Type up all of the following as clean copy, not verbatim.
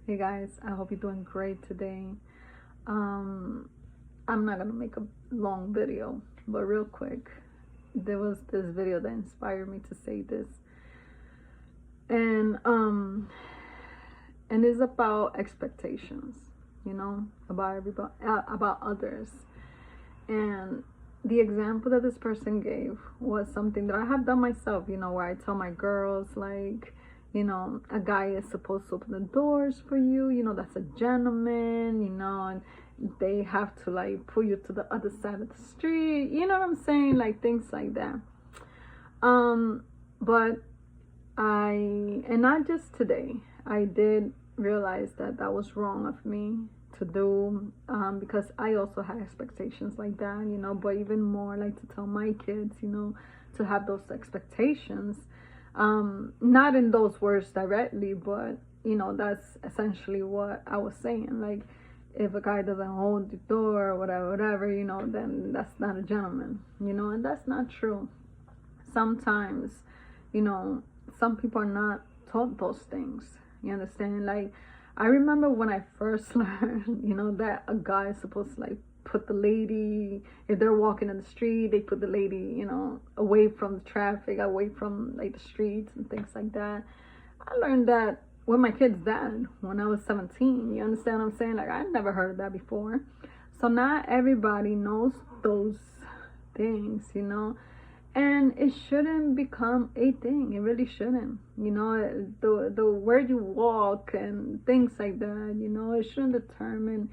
Hey guys, I hope you're doing great today. Um, I'm not gonna make a long video, but real quick, there was this video that inspired me to say this, and um, and it's about expectations, about everybody, about others, and the example that this person gave was something that I have done myself, where I tell my girls, like, a guy is supposed to open the doors for you, that's a gentleman, and they have to, like, pull you to the other side of the street, you know what I'm saying? Like, things like that. Um, but and not just today, I did realize that that was wrong of me to do, because I also had expectations like that, but even more like to tell my kids, to have those expectations. Not in those words directly, but, that's essentially what I was saying. Like, if a guy doesn't hold the door or whatever, then that's not a gentleman, and that's not true. Sometimes, you know, some people are not taught those things. You understand? Like, I remember when I first learned, that a guy is supposed to, like, put the lady, if they're walking in the street, they put the lady, away from the traffic, away from, like, the streets and things like that. I learned that with my kid's dad when I was 17. You understand what I'm saying? Like, I never heard of that before. So not everybody knows those things, and it shouldn't become a thing. It really shouldn't. The where you walk and things like that, it shouldn't determine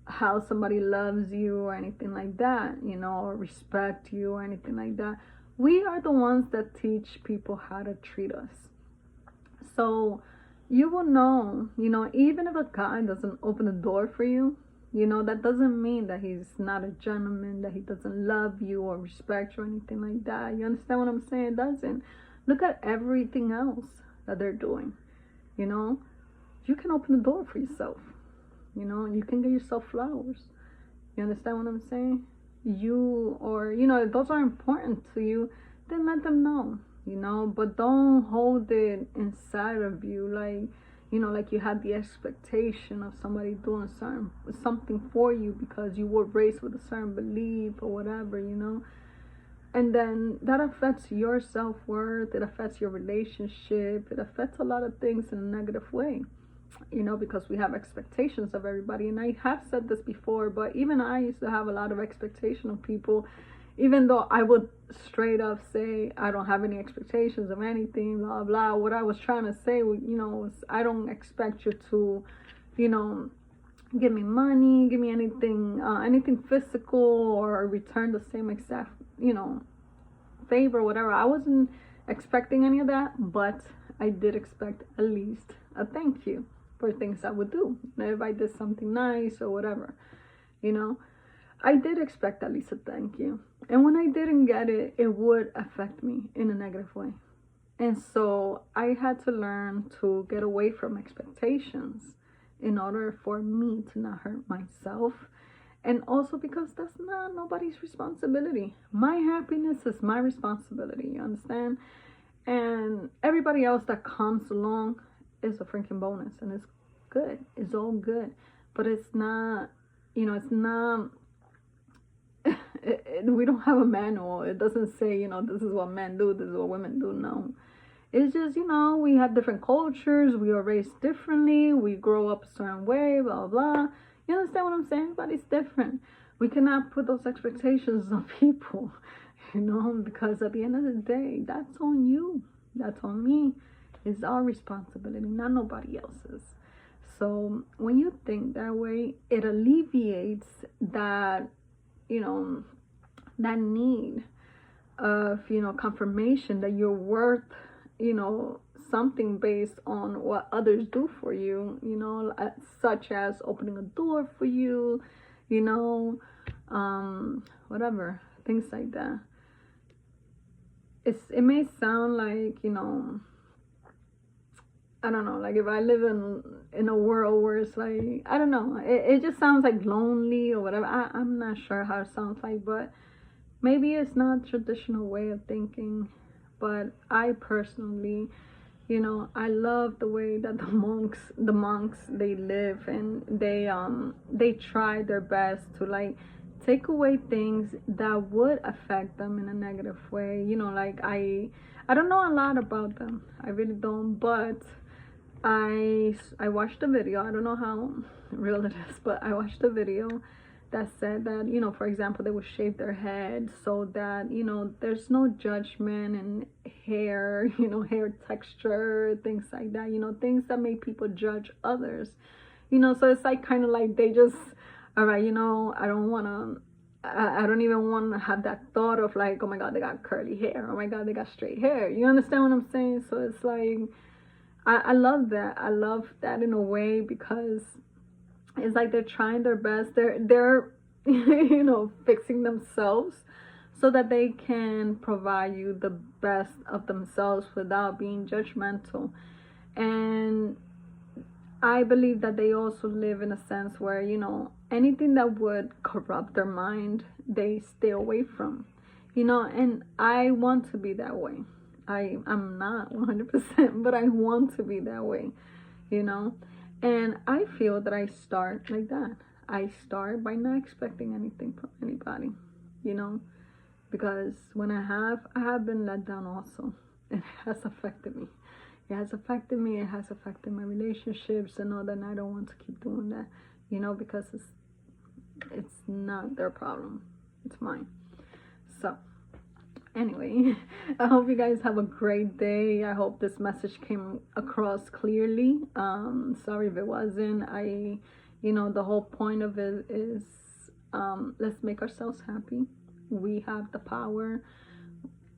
how somebody loves you or anything like that, or respect you or anything like that. We are the ones that teach people how to treat us. So you will know, even if a guy doesn't open the door for you, that doesn't mean that he's not a gentleman, that he doesn't love you or respect you or anything like that. You understand what I'm saying? It doesn't. Look at everything else that they're doing. You know, you can open the door for yourself. You can get yourself flowers. You understand what I'm saying? If those are important to you, then let them know, but don't hold it inside of you, like, like you had the expectation of somebody doing something for you because you were raised with a certain belief or whatever, and then that affects your self-worth, it affects your relationship, it affects a lot of things in a negative way, because we have expectations of everybody. And I have said this before, but even I used to have a lot of expectation of people, even though I would straight up say I don't have any expectations of anything, blah blah. What I was trying to say, was I don't expect you to, you know, give me money, give me anything physical, or return the same exact, favor, whatever. I wasn't expecting any of that, but I did expect at least a thank you for things I would do. If I did something nice or whatever, you know, I did expect at least a thank you. And when I didn't get it, it would affect me in a negative way. And so I had to learn to get away from expectations in order for me to not hurt myself. And also because that's not nobody's responsibility. My happiness is my responsibility, you understand? And everybody else that comes along is a freaking bonus, and it's good. It's all good. But it's not, it's not, we don't have a manual. It doesn't say, this is what men do, this is what women do. No. It's just, we have different cultures, we are raised differently, we grow up a certain way, blah, blah. You understand what I'm saying? But it's different. We cannot put those expectations on people, because at the end of the day, that's on you. That's on me. It's our responsibility, not nobody else's. So when you think that way, it alleviates that, that need of, confirmation that you're worth, something based on what others do for you, such as opening a door for you, whatever, things like that. It may sound like, I don't know, like if I live in a world where it's like, I don't know, it just sounds like lonely or whatever. I'm not sure how it sounds like, but maybe it's not traditional way of thinking. But I personally You know, I love the way that the monks they live, and they try their best to like take away things that would affect them in a negative way. You know, like I don't know a lot about them. I really don't, but I watched a video. I don't know how real it is, but I watched a video that said that, you know, for example, they would shave their head so that, you know, there's no judgment and hair, you know, hair texture, things like that, you know, things that make people judge others, you know. So it's like kind of like they just, all right, you know, I don't want to. I don't even want to have that thought of like, oh my God, they got curly hair. Oh my God, they got straight hair. You understand what I'm saying? So it's like, I love that. I love that in a way, because it's like they're trying their best. They're you know, fixing themselves so that they can provide you the best of themselves without being judgmental. And I believe that they also live in a sense where, you know, anything that would corrupt their mind, they stay away from. You know, and I want to be that way. I'm not 100%, but I want to be that way, you know. And I feel that I start like that. I start by not expecting anything from anybody, you know, because when I have been let down also. It has affected me. It has affected me. It has affected my relationships and all that. And I don't want to keep doing that, you know, because it's not their problem. It's mine. So anyway, I hope you guys have a great day. I hope this message came across clearly. Sorry if it wasn't. You know, the whole point of it is, let's make ourselves happy. We have the power,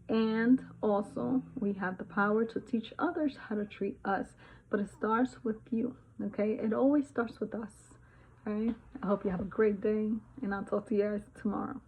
and also we have the power to teach others how to treat us, but it starts with you. Okay, it always starts with us. All right, I hope you have a great day, and I'll talk to you guys tomorrow.